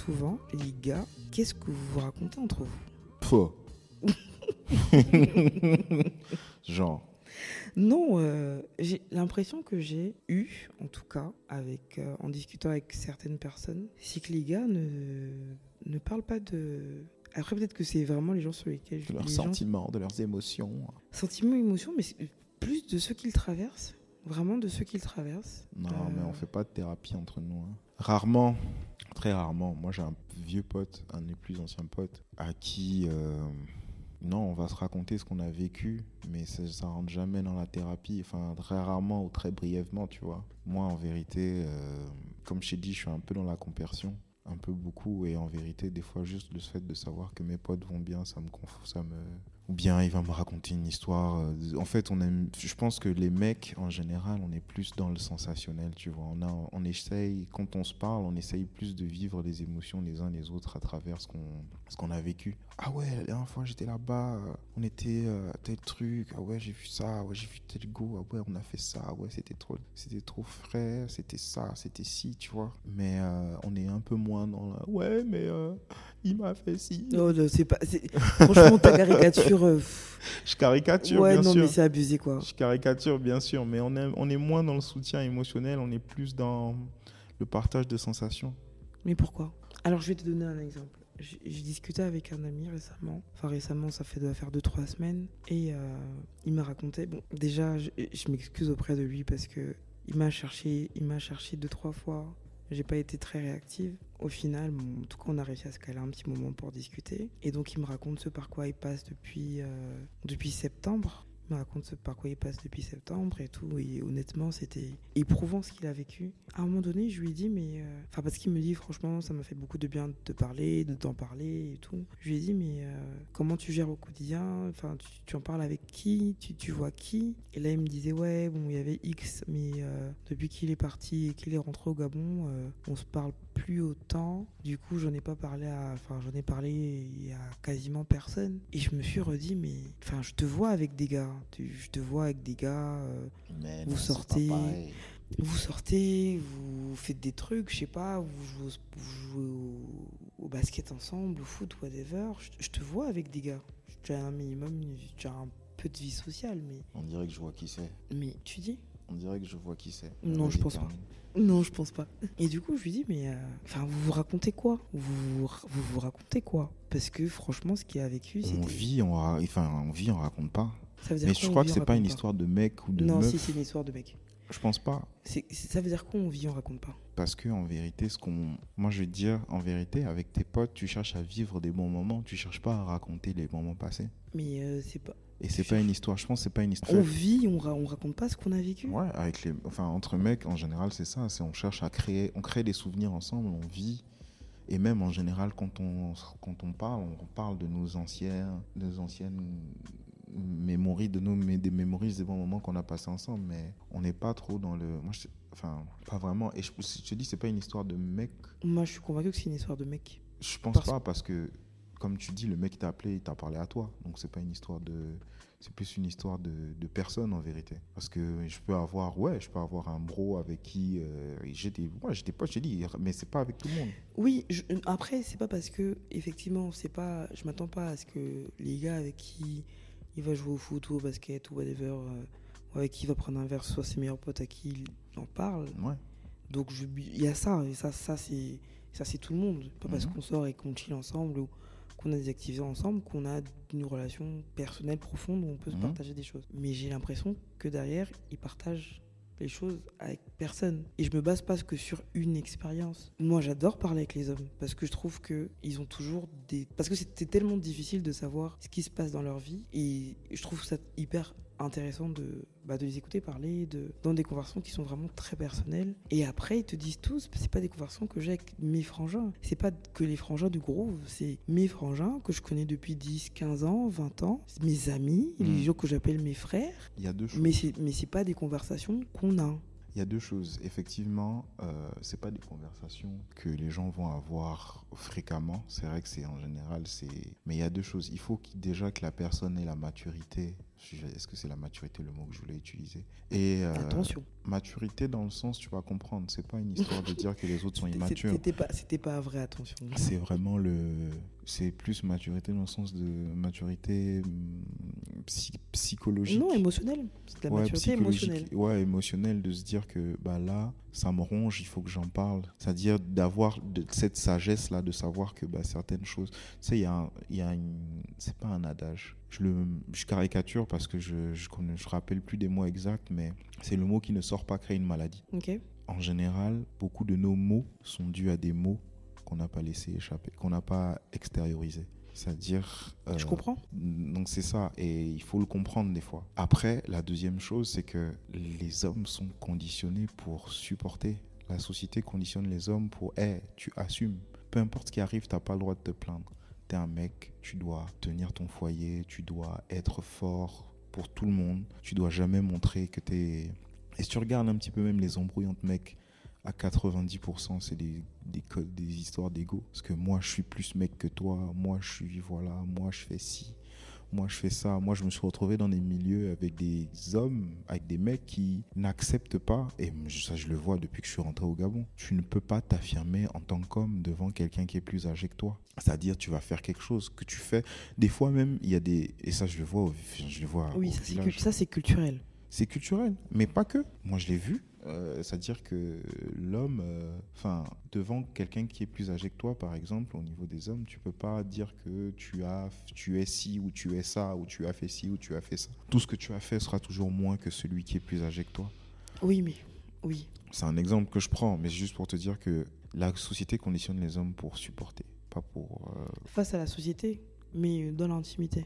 souvent, les gars, qu'est-ce que vous vous racontez entre vous? Pouh. Genre. Non, j'ai l'impression que j'ai eu, en tout cas, en discutant avec certaines personnes, c'est que les gars ne parlent pas de... Après, peut-être que c'est vraiment les gens sur lesquels... De leurs les gens- sentiments, de leurs émotions. Sentiments, émotions, mais c'est plus de ceux qu'ils traversent. Vraiment de ceux qu'ils traversent. Non, mais on fait pas de thérapie entre nous. Hein. Rarement, très rarement. Moi, j'ai un vieux pote, un de mes plus anciens potes, à qui... non, on va se raconter ce qu'on a vécu, mais ça rentre jamais dans la thérapie. Enfin, très rarement ou très brièvement, tu vois. Moi, en vérité, comme je t'ai dit, je suis un peu dans la compersion. Un peu beaucoup. Et en vérité, des fois, juste le fait de savoir que mes potes vont bien, ça me ou bien il va me raconter une histoire. En fait, je pense que les mecs, en général, on est plus dans le sensationnel, tu vois. On essaye, quand on se parle, on essaye plus de vivre les émotions les uns les autres à travers ce qu'on a vécu. Ah ouais, la dernière fois, j'étais là-bas, on était à tel truc. Ah ouais, j'ai vu ça, ouais, j'ai vu tel go. Ah ouais, on a fait ça. Ah ouais, c'était trop frais, c'était ça, c'était ci, tu vois. Mais on est un peu moins dans la... Ouais, mais il m'a fait ci. Non, c'est pas... Franchement, ta caricature... Je caricature, ouais, bien non, sûr. mais c'est abusé, quoi. Je caricature, bien sûr, mais on est moins dans le soutien émotionnel, on est plus dans le partage de sensations. Mais pourquoi? Alors, je vais te donner un exemple. J'ai discuté avec un ami récemment. Enfin, récemment, doit faire 2-3 semaines. Et il m'a raconté... Bon, déjà, je m'excuse auprès de lui parce que il m'a cherché 2-3 fois. J'ai pas été très réactive. Au final, en tout cas, on a réussi à se caler un petit moment pour discuter. Et donc, il me raconte ce par quoi il passe depuis septembre. Il me raconte ce par quoi il passe depuis septembre et tout. Et honnêtement, c'était éprouvant ce qu'il a vécu. À un moment donné, je lui ai dit, mais... Enfin, parce qu'il me dit, franchement, ça m'a fait beaucoup de bien de te parler, de t'en parler et tout. Je lui ai dit, mais comment tu gères au quotidien? Enfin, tu en parles avec qui? Tu vois qui? Et là, il me disait, ouais, bon, il y avait X, mais depuis qu'il est parti et qu'il est rentré au Gabon, on se parle plus autant. Du coup, j'en ai parlé à quasiment personne. Et je me suis redit, mais... Enfin, je te vois avec des gars. Je te vois avec des gars. Mais vous non, sortez... c'est pas pareil. Vous sortez, vous faites des trucs, je sais pas, vous jouez au basket ensemble, au foot, whatever. Je te vois avec des gars. Tu as un minimum, tu as un peu de vie sociale, mais... On dirait que je vois qui c'est. Mais tu dis? On dirait que je vois qui c'est. Non, je pense pas. Non, je pense pas. Et du coup, je lui dis, mais... Enfin, vous vous racontez quoi? Vous racontez quoi? Parce que franchement, ce qu'il a vécu, c'était... On vit, on raconte pas. Ça veut dire Mais quoi, je on crois vit, que on c'est pas raconte une histoire de mec ou de Non, meuf. si, c'est une histoire de mec. Je pense pas. Ça veut dire quoi, on vit, on raconte pas? Parce que en vérité, moi je vais te dire, en vérité, avec tes potes, tu cherches à vivre des bons moments, tu cherches pas à raconter les moments passés. Mais c'est pas... Et c'est pas une histoire, je pense que c'est pas une histoire. On vit, on raconte pas ce qu'on a vécu. Ouais, entre mecs, en général, c'est ça. On cherche on crée des souvenirs ensemble, on vit. Et même en général, quand on parle de nos anciennes mémories, des mémories, des bons moments qu'on a passés ensemble. Mais on n'est pas trop dans le... pas vraiment. Et je te dis, c'est pas une histoire de mec. Moi, je suis convaincu que c'est une histoire de mec. Je pense pas, parce que, comme tu dis, le mec qui t'a appelé, il t'a parlé à toi. Donc c'est pas une histoire de... C'est plus une histoire de personne, en vérité. Parce que je peux avoir un bro avec qui j'étais pas, je te dis, mais c'est pas avec tout le monde. Oui, après, c'est pas parce que, effectivement, je m'attends pas à ce que les gars avec qui il va jouer au foot ou au basket ou whatever, ou avec qui il va prendre un verre, soit ses meilleurs potes à qui il en parle. Ouais. Donc, il y a ça, et ça c'est tout le monde. Pas parce qu'on sort et qu'on chill ensemble ou qu'on a des activités ensemble, qu'on a une relation personnelle profonde où on peut se partager des choses. Mais j'ai l'impression que derrière, ils partagent les choses avec personne. Et je me base pas que sur une expérience. Moi, j'adore parler avec les hommes parce que je trouve qu'ils ont toujours parce que c'est tellement difficile de savoir ce qui se passe dans leur vie. Et je trouve ça hyper intéressant de les écouter parler dans des conversations qui sont vraiment très personnelles. Et après, ils te disent tous, c'est pas des conversations que j'ai avec mes frangins. C'est pas que les frangins du Groove, c'est mes frangins que je connais depuis 10, 15 ans, 20 ans, mes amis, les gens que j'appelle mes frères. Il y a deux choses. Mais c'est pas des conversations qu'on a. Il y a deux choses. Effectivement, c'est pas des conversations que les gens vont avoir fréquemment. C'est vrai que c'est en général, mais il y a deux choses. Il faut déjà que la personne ait la maturité Est-ce que c'est la maturité le mot que je voulais utiliser? Et Attention. maturité dans le sens, tu vas comprendre, c'est pas une histoire de dire que les autres sont immatures. C'était pas vrai, attention. C'est vraiment c'est plus maturité dans le sens de maturité psychologique. Non, émotionnelle. C'est de la maturité émotionnelle. Ouais, émotionnelle, de se dire que bah là, ça me ronge, il faut que j'en parle. C'est-à-dire d'avoir cette sagesse-là, de savoir que bah, certaines choses... Tu sais, c'est pas un adage. Je caricature parce que je rappelle plus des mots exacts, mais c'est le mot qui ne sort pas créer une maladie. Ok. En général, beaucoup de nos mots sont dus à des mots qu'on n'a pas laissé échapper, qu'on n'a pas extériorisé. C'est-à-dire... Je comprends. Donc c'est ça, et il faut le comprendre des fois. Après, la deuxième chose, c'est que les hommes sont conditionnés pour supporter. La société conditionne les hommes pour « hey, tu assumes. Peu importe ce qui arrive, tu n'as pas le droit de te plaindre. Tu es un mec, tu dois tenir ton foyer, tu dois être fort pour tout le monde. Tu dois jamais montrer que tu es... » Et si tu regardes un petit peu même les embrouilles entre mecs, à 90%, c'est des histoires d'ego. Parce que moi, je suis plus mec que toi. Moi, moi, je fais ci. Moi, je fais ça. Moi, je me suis retrouvé dans des milieux avec des hommes, avec des mecs qui n'acceptent pas. Et ça, je le vois depuis que je suis rentré au Gabon. Tu ne peux pas t'affirmer en tant qu'homme devant quelqu'un qui est plus âgé que toi. C'est-à-dire, tu vas faire quelque chose que tu fais. Des fois même, il y a des... Et ça, je le vois oui, au village. Ça, c'est culturel. C'est culturel, mais pas que. Moi, je l'ai vu. C'est-à-dire que l'homme, devant quelqu'un qui est plus âgé que toi, par exemple, au niveau des hommes, tu peux pas dire que tu es ci ou tu es ça, ou tu as fait ci ou tu as fait ça. Tout ce que tu as fait sera toujours moins que celui qui est plus âgé que toi. Oui. C'est un exemple que je prends, mais c'est juste pour te dire que la société conditionne les hommes pour supporter, pas pour... Face à la société, mais dans l'intimité.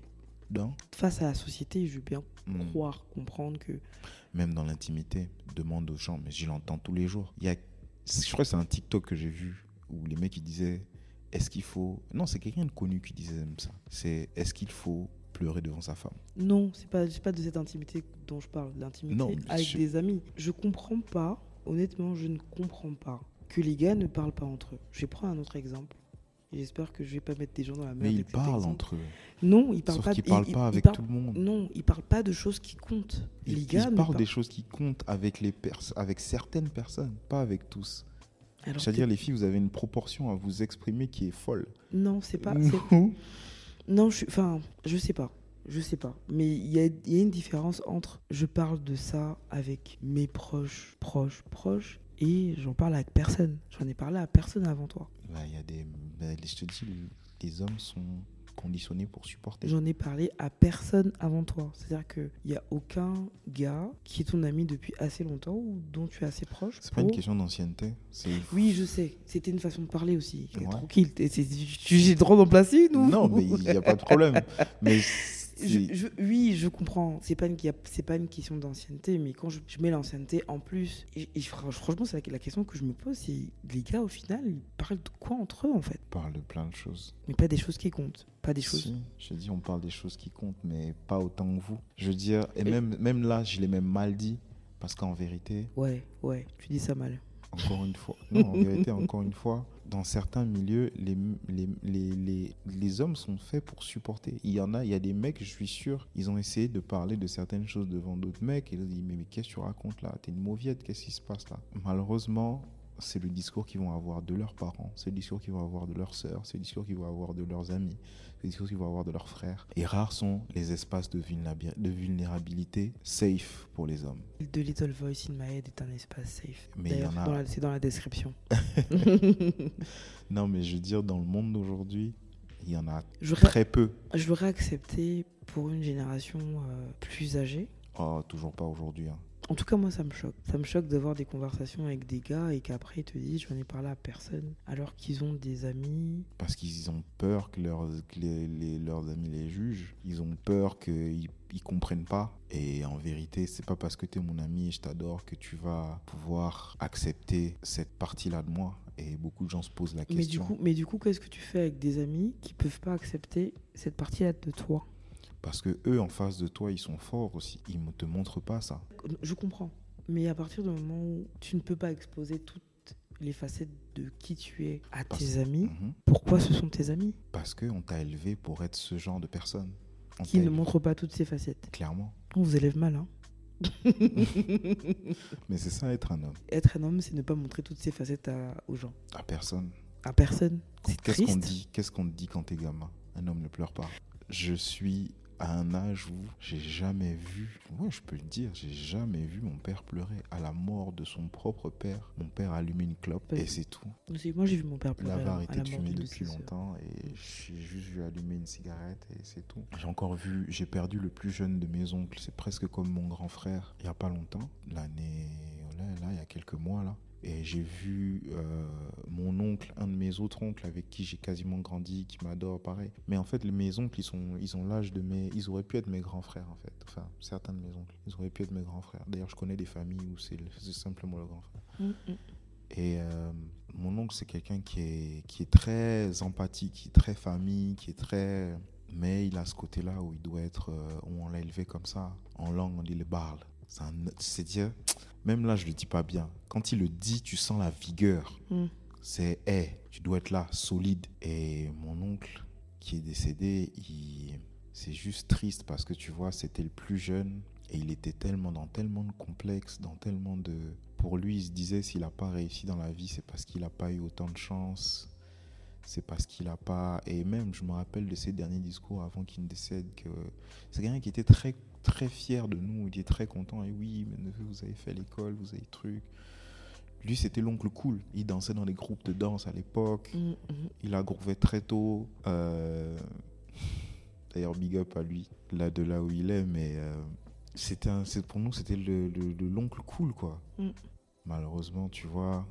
Face à la société, je veux bien croire, comprendre que... Même dans l'intimité, demande aux gens, mais je l'entends tous les jours. Je crois que c'est un TikTok que j'ai vu où les mecs ils disaient est-ce qu'il faut... Non, c'est quelqu'un de connu qui disait même ça. C'est est-ce qu'il faut pleurer devant sa femme? Non, c'est pas de cette intimité dont je parle, l'intimité avec des amis. Je comprends pas, honnêtement, je ne comprends pas que les gars ne parlent pas entre eux. Je vais prendre un autre exemple. J'espère que je vais pas mettre des gens dans la merde. Mais ils parlent entre eux. Non, ils parlent Sauf pas. Qu'ils parlent pas avec tout le monde. Non, ils parlent pas de choses qui comptent. Ils parlent des choses qui comptent avec avec certaines personnes, pas avec tous. C'est-à-dire les filles, vous avez une proportion à vous exprimer qui est folle. Non, c'est pas. Non, je sais pas. Je sais pas. Mais il y a une différence entre je parle de ça avec mes proches, et j'en parle avec personne. J'en ai parlé à personne avant toi. Là, il y a je te dis, les hommes sont conditionnés pour supporter. J'en ai parlé à personne avant toi. C'est-à-dire qu'il n'y a aucun gars qui est ton ami depuis assez longtemps ou dont tu es assez proche. C'est pas une question d'ancienneté. Oui, je sais. C'était une façon de parler aussi. Ouais. Tranquille. J'ai le droit d'en placer, nous? Non, mais il n'y a pas de problème. Mais... Oui, je comprends. C'est pas une question d'ancienneté, mais quand je mets l'ancienneté en plus, franchement, c'est la question que je me pose, c'est les gars, au final, ils parlent de quoi entre eux, en fait? Ils parlent de plein de choses. Mais pas des choses qui comptent. Pas des choses. Si, je dis, on parle des choses qui comptent, mais pas autant que vous. Je veux dire, et même là, je l'ai même mal dit, parce qu'en vérité... Ouais, tu dis ça mal. Encore une fois. Non, en vérité, encore une fois, dans certains milieux, les hommes sont faits pour supporter. Il y a des mecs, je suis sûr, ils ont essayé de parler de certaines choses devant d'autres mecs. Et ils ont dit, mais qu'est-ce que tu racontes là? T'es une mauviette, qu'est-ce qui se passe là? Malheureusement, c'est le discours qu'ils vont avoir de leurs parents, c'est le discours qu'ils vont avoir de leurs sœurs, c'est le discours qu'ils vont avoir de leurs amis, c'est le discours qu'ils vont avoir de leurs frères. Et rares sont les espaces de vulnérabilité safe pour les hommes. The Little Voice in My Head est un espace safe. Mais d'ailleurs, c'est dans la description. Non, mais je veux dire, dans le monde d'aujourd'hui, il y en a très peu. Je l'aurais accepté pour une génération plus âgée. Oh, toujours pas aujourd'hui, hein. En tout cas, moi, ça me choque. Ça me choque d'avoir des conversations avec des gars et qu'après, ils te disent, j'en ai parlé à personne, alors qu'ils ont des amis. Parce qu'ils ont peur que leurs amis les jugent. Ils ont peur qu'ils comprennent pas. Et en vérité, c'est pas parce que tu es mon ami et je t'adore que tu vas pouvoir accepter cette partie-là de moi. Et beaucoup de gens se posent la question. Mais du coup, qu'est-ce que tu fais avec des amis qui peuvent pas accepter cette partie-là de toi ? Parce que eux, en face de toi, ils sont forts aussi. Ils ne te montrent pas ça. Je comprends. Mais à partir du moment où tu ne peux pas exposer toutes les facettes de qui tu es à tes amis, pourquoi ce sont tes amis ? Parce qu'on t'a élevé pour être ce genre de personne. Qui ne montre pas toutes ses facettes. Clairement. On vous élève mal, hein. Mais c'est ça, être un homme. Être un homme, c'est ne pas montrer toutes ses facettes aux gens. À personne. À personne. C'est triste. Qu'est-ce qu'on te dit quand t'es gamin? Un homme ne pleure pas. Je suis à un âge où j'ai jamais vu, ouais, je peux le dire, j'ai jamais vu mon père pleurer. À la mort de son propre père, mon père a allumé une clope et c'est tout. Moi, j'ai vu mon père pleurer. Il avait arrêté de fumer depuis longtemps et j'ai juste vu allumer une cigarette et c'est tout. J'ai perdu le plus jeune de mes oncles, c'est presque comme mon grand frère, il y a pas longtemps, il y a quelques mois là. Et j'ai vu mon oncle, un de mes autres oncles avec qui j'ai quasiment grandi, qui m'adore, pareil. Mais en fait, mes oncles, ils ont l'âge de ils auraient pu être mes grands frères, en fait. Enfin, certains de mes oncles, ils auraient pu être mes grands frères. D'ailleurs, je connais des familles où c'est simplement le grand frère. Et mon oncle, c'est quelqu'un qui est très empathique, qui est très famille, qui est très... Mais il a ce côté-là où il doit être... où on l'a élevé comme ça. En langue, on dit le barle. C'est-à-dire... Même là, je le dis pas bien. Quand il le dit, tu sens la vigueur. C'est, tu dois être là, solide. Et mon oncle qui est décédé, c'est juste triste parce que tu vois, c'était le plus jeune et il était dans tellement de complexes, dans tellement de... Pour lui, il se disait, s'il n'a pas réussi dans la vie, c'est parce qu'il n'a pas eu autant de chance. C'est parce qu'il n'a pas... Et même, je me rappelle de ses derniers discours avant qu'il ne décède, que c'est quelqu'un qui était très fier de nous, il était très content. Et oui, mais neveu, vous avez fait l'école, vous avez truc. Lui, c'était l'oncle cool. Il dansait dans les groupes de danse à l'époque. Il a groové très tôt. D'ailleurs, big up à lui, de là où il est. Mais pour nous, c'était l'oncle cool, quoi. Malheureusement, tu vois,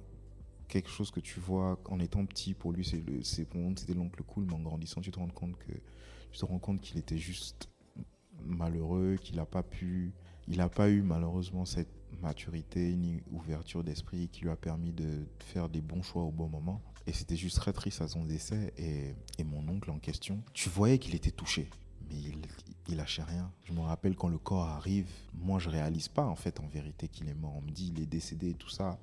quelque chose que tu vois en étant petit, pour lui, pour nous, c'était l'oncle cool. Mais en grandissant, tu te rends compte qu'il était juste malheureux, qu'il n'a pas eu malheureusement cette maturité ni ouverture d'esprit qui lui a permis de faire des bons choix au bon moment. Et c'était juste très triste à son décès. Et mon oncle en question, tu voyais qu'il était touché, mais il lâchait rien. Je me rappelle quand le corps arrive, moi je réalise pas en fait en vérité qu'il est mort. On me dit il est décédé et tout ça,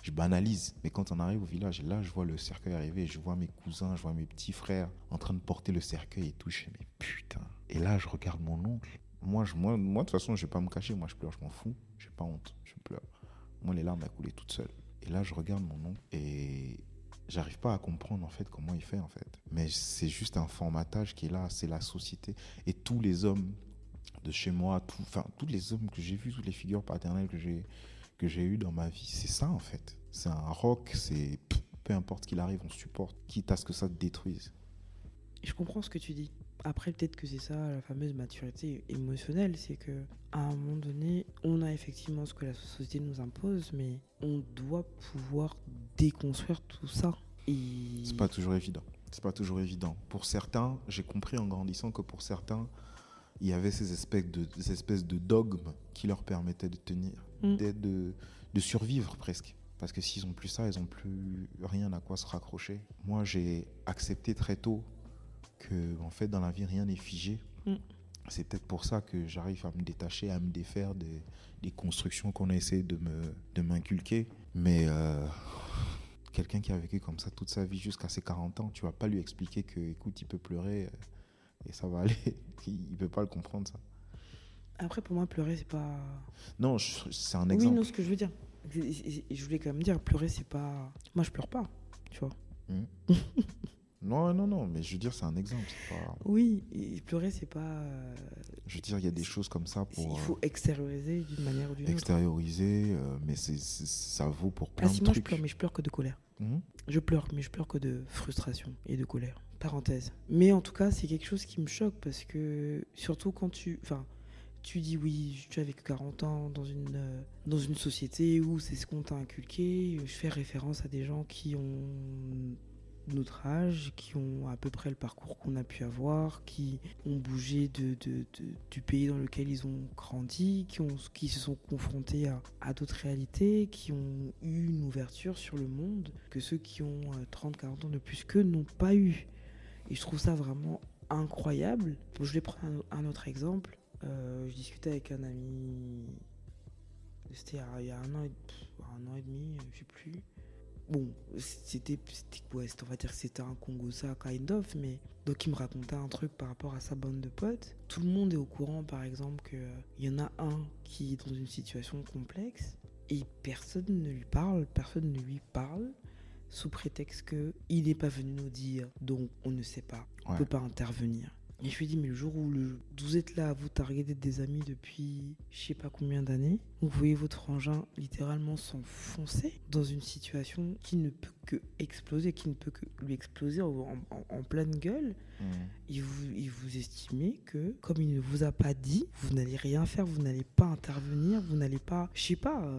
je banalise. Mais quand on arrive au village, et là je vois le cercueil arriver, je vois mes cousins, je vois mes petits frères en train de porter le cercueil et tout, je fais mais putain. Et là je regarde mon oncle. Moi de toute façon je vais pas me cacher, moi je pleure, je m'en fous, j'ai pas honte, je pleure. Moi les larmes elles coulaient toutes seules. Et là je regarde mon oncle et j'arrive pas à comprendre en fait comment il fait en fait. Mais c'est juste un formatage qui est là, c'est la société. Et tous les hommes de chez moi, tous les hommes que j'ai vus, toutes les figures paternelles que j'ai eues dans ma vie, c'est ça en fait. C'est un rock, c'est peu importe ce qu'il arrive, on supporte, quitte à ce que ça te détruise. Je comprends ce que tu dis. Après, peut-être que c'est ça, la fameuse maturité émotionnelle, c'est que à un moment donné, on a effectivement ce que la société nous impose, mais on doit pouvoir déconstruire tout ça. C'est pas toujours évident. C'est pas toujours évident. Pour certains, j'ai compris en grandissant que pour certains, il y avait ces espèces de dogmes qui leur permettaient de tenir, de survivre presque. Parce que s'ils ont plus ça, ils ont plus rien à quoi se raccrocher. Moi, j'ai accepté très tôt que en fait dans la vie rien n'est figé. C'est peut-être pour ça que j'arrive à me détacher, à me défaire des constructions qu'on a essayé de m'inculquer. Mais quelqu'un qui a vécu comme ça toute sa vie jusqu'à ses 40 ans, tu vas pas lui expliquer que écoute, il peut pleurer et ça va aller. Il peut pas le comprendre, ça. Après, pour moi, pleurer, c'est pas... Non, c'est un exemple. Oui, non, ce que je veux dire. Je voulais quand même dire, pleurer, c'est pas... Moi, je pleure pas, tu vois. Non, mais je veux dire, c'est un exemple. C'est pas... Oui, et pleurer, c'est pas... Je veux dire, il y a des choses comme ça pour... Il faut extérioriser d'une manière ou d'une autre. Extérioriser, mais ça vaut pour plein de trucs. Moi, je pleure, mais je pleure que de colère. Je pleure, mais je pleure que de frustration et de colère. Parenthèse. Mais en tout cas, c'est quelque chose qui me choque parce que, surtout quand tu dis oui, tu as vécu 40 ans dans une société où c'est ce qu'on t'a inculqué. Je fais référence à des gens qui ont notre âge, qui ont à peu près le parcours qu'on a pu avoir, qui ont bougé du pays dans lequel ils ont grandi, qui se sont confrontés à d'autres réalités, qui ont eu une ouverture sur le monde que ceux qui ont 30-40 ans de plus qu'eux n'ont pas eu. Et je trouve ça vraiment incroyable. Je vais prendre un autre exemple. Je discutais avec un ami, c'était il y a un an et demi, je sais plus. bon, on va dire que c'était un Congo-ça, kind of, mais donc il me racontait un truc par rapport à sa bande de potes. Tout le monde est au courant, par exemple, qu'il y en a un qui est dans une situation complexe et personne ne lui parle, personne ne lui parle, sous prétexte qu'il n'est pas venu nous dire, donc on ne sait pas, on ne peut pas intervenir. Et je lui ai dit, mais le jour où vous êtes là à vous targuer d'être des amis depuis je sais pas combien d'années, vous voyez votre frangin littéralement s'enfoncer dans une situation qui ne peut que exploser, qui ne peut que lui exploser en pleine gueule, et vous estimez que, comme il ne vous a pas dit, vous n'allez rien faire, vous n'allez pas intervenir, vous n'allez pas, je sais pas,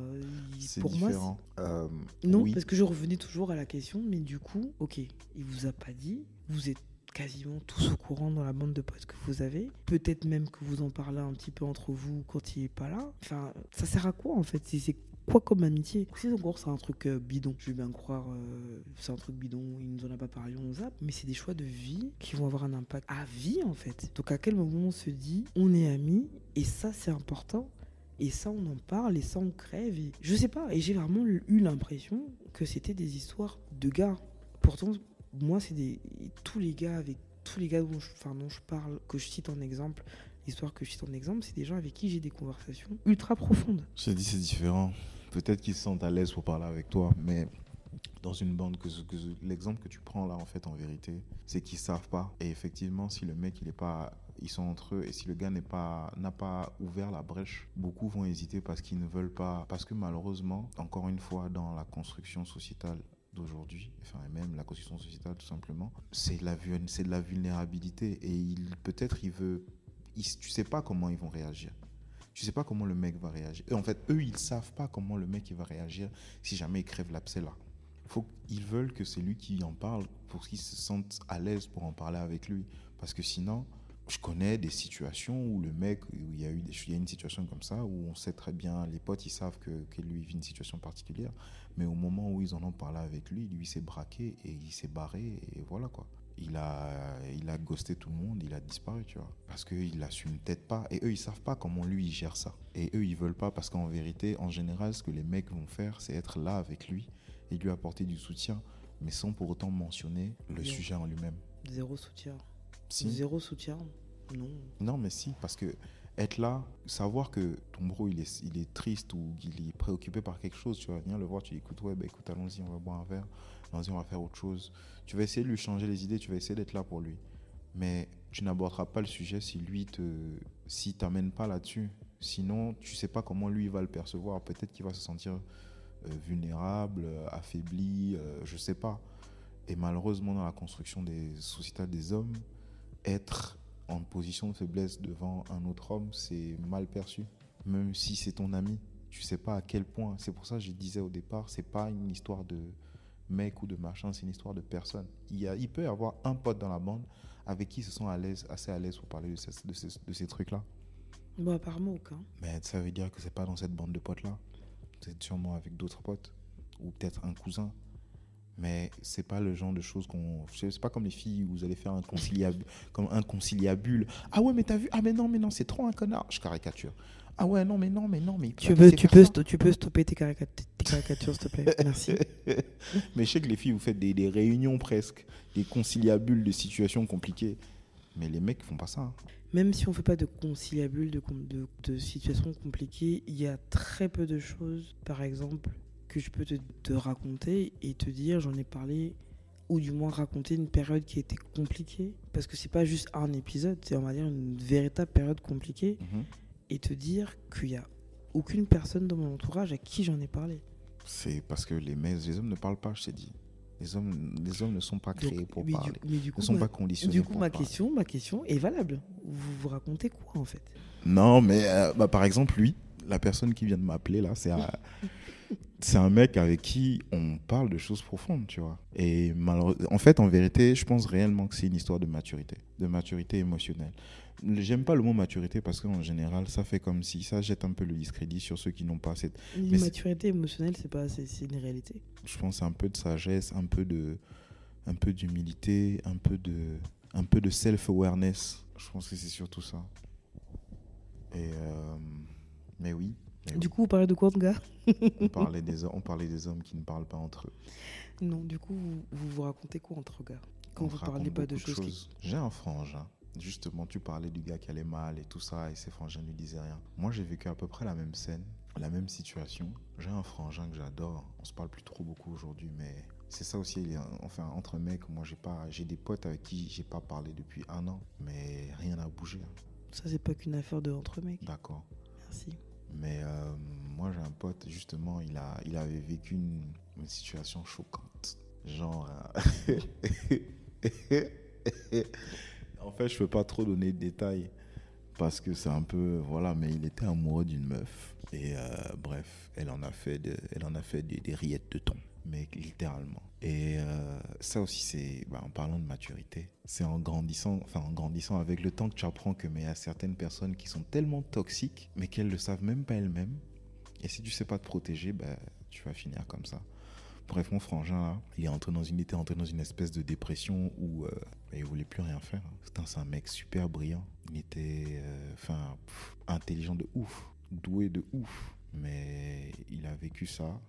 C'est pour différent. moi, non, Oui. parce que je revenais toujours à la question, mais du coup, ok, il vous a pas dit, vous êtes quasiment tous au courant dans la bande de potes que vous avez. Peut-être même que vous en parlez un petit peu entre vous quand il est pas là. Enfin, ça sert à quoi en fait? C'est quoi comme amitié? Si encore c'est un truc bidon, je vais bien croire, c'est un truc bidon, il nous en a pas parlé, on zappe, mais c'est des choix de vie qui vont avoir un impact à vie en fait. Donc à quel moment on se dit on est amis et ça c'est important? Et ça, on en parle, et ça, on crève. Et je sais pas, et j'ai vraiment eu l'impression que c'était des histoires de gars. Pourtant, moi, c'est tous les gars dont je parle, que je cite en exemple, l'histoire que je cite en exemple, c'est des gens avec qui j'ai des conversations ultra profondes. J'ai dit c'est différent. Peut-être qu'ils se sentent à l'aise pour parler avec toi, mais dans une bande, l'exemple que tu prends là, en fait, en vérité, c'est qu'ils savent pas. Et effectivement, si le mec, ils sont entre eux, et si le gars n'a pas ouvert la brèche, beaucoup vont hésiter parce qu'ils ne veulent pas. Parce que malheureusement, encore une fois, dans la construction sociétale d'aujourd'hui, enfin même la constitution sociétale tout simplement, c'est de la vulnérabilité et tu sais pas comment ils vont réagir. Tu sais pas comment le mec va réagir. Et en fait, eux, ils savent pas comment le mec il va réagir si jamais il crève l'abcès là. Ils veulent que c'est lui qui en parle pour qu'ils se sentent à l'aise pour en parler avec lui. Parce que sinon, je connais des situations où le mec, où il y a une situation comme ça, où on sait très bien, les potes, ils savent que lui vit une situation particulière. Mais au moment où ils en ont parlé avec lui, lui s'est braqué et il s'est barré et voilà quoi. Il a ghosté tout le monde, il a disparu, tu vois. Parce qu'il l'assume peut-être pas. Et eux, ils savent pas comment lui, il gère ça. Et eux, ils veulent pas parce qu'en vérité, en général, ce que les mecs vont faire, c'est être là avec lui et lui apporter du soutien, mais sans pour autant mentionner le sujet en lui-même. Zéro soutien. Si. Zéro soutien, non. Non, mais si, parce que être là, savoir que ton bro, il est triste ou qu'il est préoccupé par quelque chose, tu vas venir le voir, tu dis, écoute, ouais, bah, écoute, allons-y, on va boire un verre, allons-y, on va faire autre chose. Tu vas essayer de lui changer les idées, tu vas essayer d'être là pour lui. Mais tu n'aborderas pas le sujet si t'amènes pas là-dessus. Sinon, tu sais pas comment lui, il va le percevoir. Peut-être qu'il va se sentir vulnérable, affaibli, je sais pas. Et malheureusement, dans la construction des sociétés des hommes, être en position de faiblesse devant un autre homme, c'est mal perçu. Même si c'est ton ami, tu sais pas à quel point. C'est pour ça que je disais au départ, c'est pas une histoire de mec ou de machin, c'est une histoire de personne. Il peut y avoir un pote dans la bande avec qui ils se sont assez à l'aise pour parler de ces trucs-là. Bon, apparemment aucun. Mais ça veut dire que c'est pas dans cette bande de potes-là. C'est sûrement avec d'autres potes. Ou peut-être un cousin. Mais c'est pas le genre de choses c'est pas comme les filles où vous allez faire comme un conciliabule. Ah ouais, mais t'as vu? Ah mais non, c'est trop un connard. Je caricature. Ah ouais, non, mais. Tu peux stopper tes caricatures, s'il te plaît. Merci. Mais je sais que les filles, vous faites des réunions presque, des conciliabules de situations compliquées. Mais les mecs font pas ça. Hein. Même si on fait pas de conciliabule, de situations compliquées, il y a très peu de choses, par exemple, que je peux te raconter et te dire, j'en ai parlé, ou du moins raconter une période qui était compliquée, parce que c'est pas juste un épisode, c'est on va dire une véritable période compliquée, et te dire qu'il y a aucune personne dans mon entourage à qui j'en ai parlé. C'est parce que les hommes ne parlent pas, je t'ai dit. Les hommes ne sont pas créés pour parler. Ils ne sont pas conditionnés pour parler. Ma question est valable. Vous racontez quoi en fait? Non, mais par exemple, lui, la personne qui vient de m'appeler là, c'est un mec avec qui on parle de choses profondes, tu vois. Et en fait, en vérité, je pense réellement que c'est une histoire de maturité émotionnelle. J'aime pas le mot maturité parce qu'en général, ça fait comme si ça jette un peu le discrédit sur ceux qui n'ont pas cette... Maturité émotionnelle, c'est une réalité. Je pense un peu de sagesse, un peu d'humilité, un peu de self-awareness. Je pense que c'est surtout ça. Mais oui, Mais Du oui, coup, vous parlez de quoi, de gars? on parlait des hommes qui ne parlent pas entre eux. Non, du coup, vous racontez quoi entre gars? Quand On vous se parlez raconte pas de beaucoup de choses qui... choses. J'ai un frangin. Justement, tu parlais du gars qui allait mal et tout ça, et ses frangins ne lui disaient rien. Moi, j'ai vécu à peu près la même scène, la même situation. J'ai un frangin que j'adore. On se parle plus trop beaucoup aujourd'hui, mais c'est ça aussi. Enfin, entre mecs, moi, j'ai des potes avec qui j'ai pas parlé depuis 1 an, mais rien n'a bougé. Ça, c'est pas qu'une affaire de entre mecs. D'accord. Merci. Mais moi, j'ai un pote, justement, il avait vécu une situation choquante. Genre. En fait, je peux pas trop donner de détails parce que c'est un peu. Voilà, mais il était amoureux d'une meuf. Et bref, elle en a fait des rillettes de thon, mais littéralement. Et ça aussi, c'est. En parlant de maturité, c'est en grandissant avec le temps que tu apprends que mais il y a certaines personnes qui sont tellement toxiques, mais qu'elles le savent même pas elles-mêmes. Et si tu sais pas te protéger, tu vas finir comme ça. Bref, mon frangin, là, il était entré dans une espèce de dépression où il voulait plus rien faire. Putain, c'est un mec super brillant. Il était intelligent de ouf, doué de ouf. Mais il a vécu ça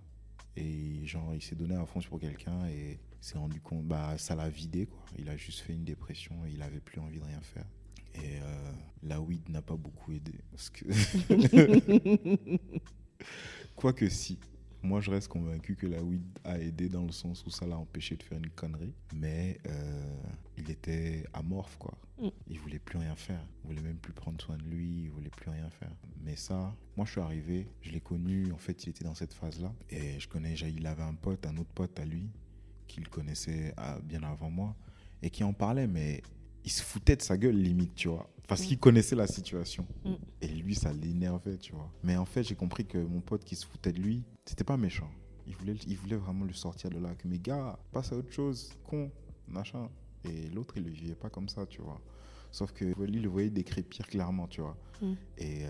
et genre il s'est donné à fond pour quelqu'un et il s'est rendu compte, ça l'a vidé quoi. Il a juste fait une dépression et il avait plus envie de rien faire. Et la weed n'a pas beaucoup aidé parce que quoique si. Moi, je reste convaincu que la weed a aidé dans le sens où ça l'a empêché de faire une connerie. Mais il était amorphe, quoi. Il voulait plus rien faire. Il voulait même plus prendre soin de lui. Il voulait plus rien faire. Mais ça, moi, je suis arrivé. Je l'ai connu. En fait, il était dans cette phase-là. Et il avait un autre pote à lui, qu'il connaissait bien avant moi. Et qui en parlait, mais il se foutait de sa gueule, limite, tu vois. Parce qu'il connaissait la situation. Et lui, ça l'énervait, tu vois. Mais en fait, j'ai compris que mon pote qui se foutait de lui, c'était pas méchant. Il voulait vraiment le sortir de là. Que mes gars, passe à autre chose, con, machin. Et l'autre, il le vivait pas comme ça, tu vois. Sauf que lui, il le voyait décrépir clairement, tu vois. Et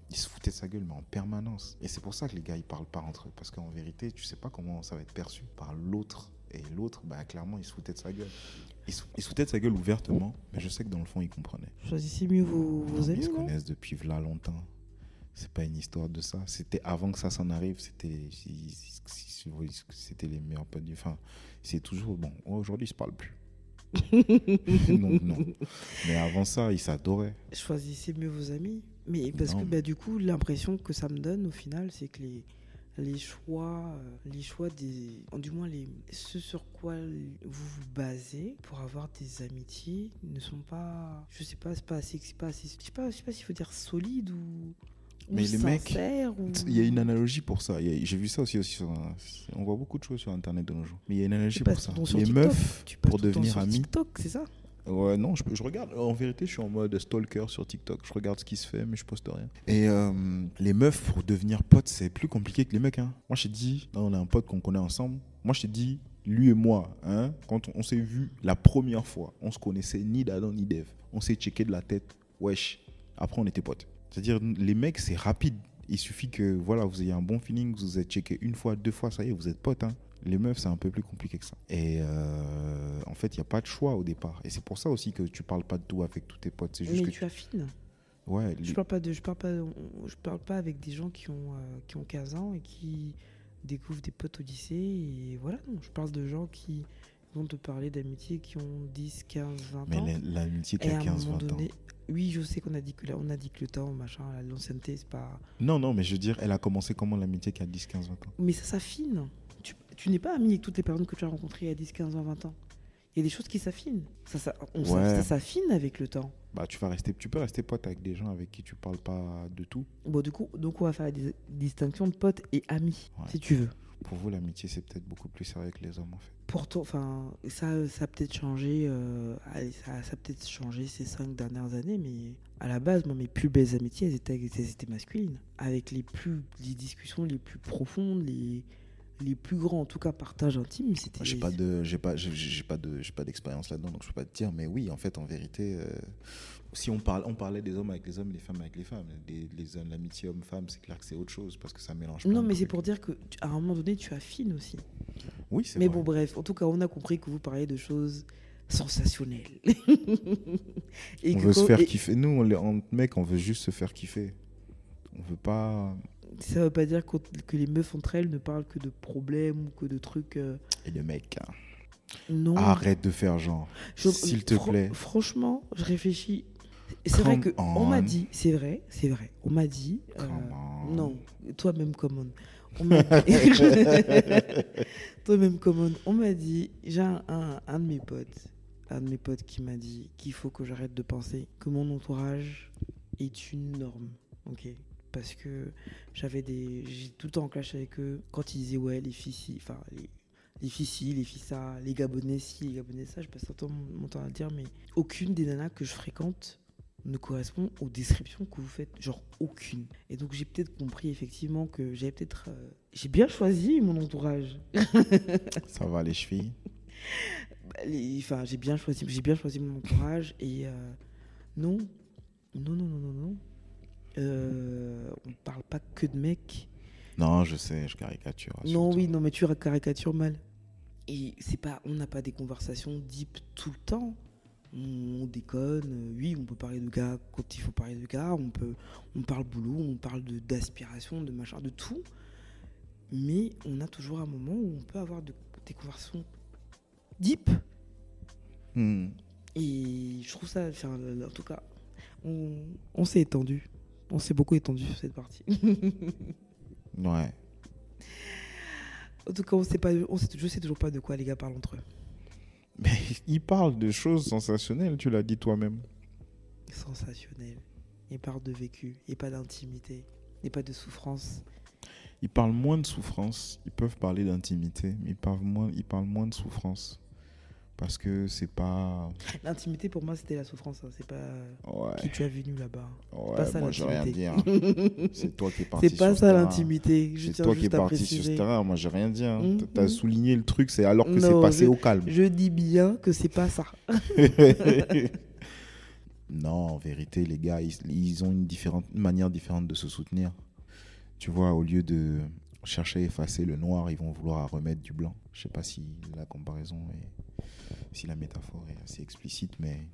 il se foutait de sa gueule, mais en permanence. Et c'est pour ça que les gars, ils parlent pas entre eux. Parce qu'en vérité, tu sais pas comment ça va être perçu par l'autre. Et l'autre, clairement, il se foutait de sa gueule. Il se foutait de sa gueule ouvertement, mais je sais que dans le fond, il comprenait. Choisissez mieux vos amis, Ils se non? connaissent depuis là longtemps. C'est pas une histoire de ça. C'était avant que ça s'en arrive, c'était les meilleurs potes du... Enfin, c'est toujours... Bon, aujourd'hui, ils se parlent plus. Donc, non. Mais avant ça, ils s'adoraient. Choisissez mieux vos amis. Mais parce Non. que du coup, l'impression que ça me donne au final, c'est que les choix du moins ce sur quoi vous vous basez pour avoir des amitiés ne sont pas, je sais pas, c'est pas assez, je sais pas s'il faut dire solide ou Mais les mecs, sincère il y a une analogie pour ça. J'ai vu ça aussi on voit beaucoup de choses sur Internet de nos jours. Mais il y a une analogie pour ça. Les meufs, pour devenir amis. TikTok, c'est ça? Ouais, non, je regarde. En vérité, je suis en mode stalker sur TikTok. Je regarde ce qui se fait, mais je poste rien. Et les meufs, pour devenir potes, c'est plus compliqué que les mecs. Hein. Moi, je t'ai dit, là, on a un pote qu'on connaît ensemble. Moi, je t'ai dit, lui et moi, hein, quand on s'est vu la première fois, on se connaissait ni d'Adam ni d'Ève. On s'est checké de la tête. Wesh. Après, on était potes. C'est-à-dire, les mecs, c'est rapide. Il suffit que voilà, vous ayez un bon feeling, vous vous êtes checké une fois, 2 fois, ça y est, vous êtes potes. Hein. Les meufs, c'est un peu plus compliqué que ça. Et en fait, il n'y a pas de choix au départ. Et c'est pour ça aussi que tu parles pas de tout avec tous tes potes. C'est juste Mais que tu affines. Ouais. Je parle pas avec des gens qui ont 15 ans et qui découvrent des potes au lycée. Et voilà, non. Je parle de gens qui vont te parler d'amitié qui ont 10, 15, 20 ans. Mais l'amitié qui a 15, 20 ans. Oui, je sais qu'on a dit que le temps, machin, l'ancienneté, c'est pas... Non, mais je veux dire, elle a commencé comment l'amitié qui a 10, 15, 20 ans? Mais ça s'affine. Tu n'es pas ami avec toutes les personnes que tu as rencontrées à 10, 15 ans, 20 ans. Il y a des choses qui s'affinent. Ça s'affine avec le temps. Tu peux rester pote avec des gens avec qui tu parles pas de tout. Bon, du coup, donc on va faire des distinctions de potes et amis, si tu veux. Pour vous, l'amitié, c'est peut-être beaucoup plus sérieux que les hommes, en fait. Pourtant, ça a peut-être changé, ça a peut-être changé ces 5 dernières années, mais à la base, moi, mes plus belles amitiés, elles étaient masculines. Avec les discussions les plus profondes, les plus grands, en tout cas, partages intimes, c'était... J'ai pas d'expérience là-dedans, donc je peux pas te dire. Mais oui, en fait, en vérité, si on parlait des hommes avec les hommes, des femmes avec les femmes, l'amitié homme-femme, c'est clair que c'est autre chose parce que ça mélange. Non, mais c'est pour dire que à un moment donné, tu affines aussi. Oui, c'est mais vrai. Bon, bref, en tout cas, on a compris que vous parlez de choses sensationnelles. On veut se faire kiffer. Nous, en mec, on veut juste se faire kiffer. On veut pas. Ça veut pas dire que les meufs entre elles ne parlent que de problèmes ou que de trucs. Et le mec, Non. arrête de faire genre. S'il te plaît. Franchement, je réfléchis. C'est vrai Come que on on. m'a dit, c'est vrai. On m'a dit. Come on. Non, toi-même commande. On m'a dit. Toi-même commande. On m'a dit. J'ai un de mes potes qui m'a dit qu'il faut que j'arrête de penser que mon entourage est une norme. Ok. Parce que j'ai tout le temps en clash avec eux quand ils disaient ouais les filles ci, enfin les filles ci, les filles ça, les Gabonais ci, les Gabonais ça, je passe mon temps à le dire, mais aucune des nanas que je fréquente ne correspond aux descriptions que vous faites, genre aucune. Et donc j'ai peut-être compris effectivement que j'ai bien choisi mon entourage. Ça va les chevilles? Enfin j'ai bien choisi mon entourage et non. On parle pas que de mecs. Non, je sais, je caricature. Non, oui, non, mais tu caricatures mal. Et on n'a pas des conversations deep tout le temps. On déconne. Oui, on peut parler de gars quand il faut parler de gars. On parle boulot, on parle d'aspiration, de machin, de tout. Mais on a toujours un moment où on peut avoir des conversations deep. Et je trouve ça, en tout cas, on s'est étendu. On s'est beaucoup étendu sur cette partie. Ouais. En tout cas, je sais toujours pas de quoi les gars parlent entre eux. Mais ils parlent de choses sensationnelles, tu l'as dit toi-même. Sensationnel. Ils parlent de vécu, et pas d'intimité, et pas de souffrance. Ils parlent moins de souffrance. Ils peuvent parler d'intimité, mais ils parlent moins de souffrance. Parce que c'est pas... L'intimité, pour moi, c'était la souffrance. Hein. C'est pas Ouais. qui tu as venu là-bas. Ouais, pas ça, moi, j'ai rien dit. Hein. C'est toi qui es parti sur ce C'est pas ça terrain. l'intimité. C'est toi qui es parti sur ce terrain. Moi, j'ai rien dit. Hein. T'as souligné le truc, c'est alors que Non, c'est passé au calme. Je dis bien que c'est pas ça. Non, en vérité, les gars, ils ont une manière différente de se soutenir. Tu vois, au lieu de chercher à effacer le noir, ils vont vouloir remettre du blanc. Je sais pas si la comparaison si la métaphore est assez explicite, mais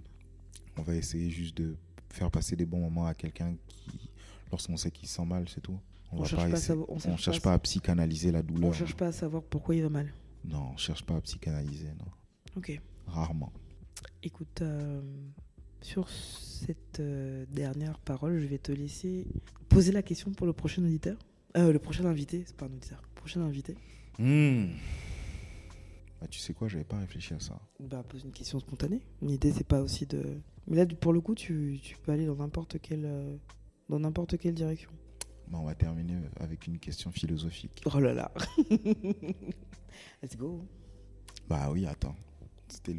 on va essayer juste de faire passer des bons moments à quelqu'un qui, lorsqu'on sait qu'il se sent mal, c'est tout. On cherche pas à psychanalyser la douleur. On cherche pas à savoir pourquoi il va mal. Non, on cherche pas à psychanalyser, non. Ok. Rarement. Écoute, sur cette dernière parole, je vais te laisser poser la question pour le prochain auditeur. Le prochain invité, c'est pas un auditeur. Le prochain invité. Bah, tu sais quoi, j'avais pas réfléchi à ça. Bah, pose une question spontanée. L'idée, c'est pas aussi de... Mais là, pour le coup, tu peux aller dans n'importe quelle direction. Bah, on va terminer avec une question philosophique. Oh là là. Let's go. Bah oui, attends. C'était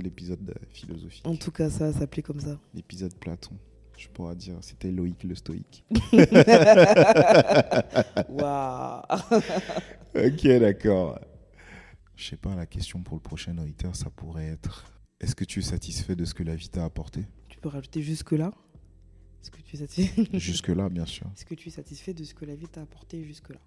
l'épisode philosophique. En tout cas, ça s'appelait comme ça. L'épisode Platon. Je pourrais dire, c'était Loïc le stoïque. Waouh. Ok, d'accord. Je sais pas, la question pour le prochain auditeur, ça pourrait être: est-ce que tu es satisfait de ce que la vie t'a apporté? Tu peux rajouter jusque-là. Est-ce que tu es satisfait? Jusque-là, bien sûr. Est-ce que tu es satisfait de ce que la vie t'a apporté jusque-là?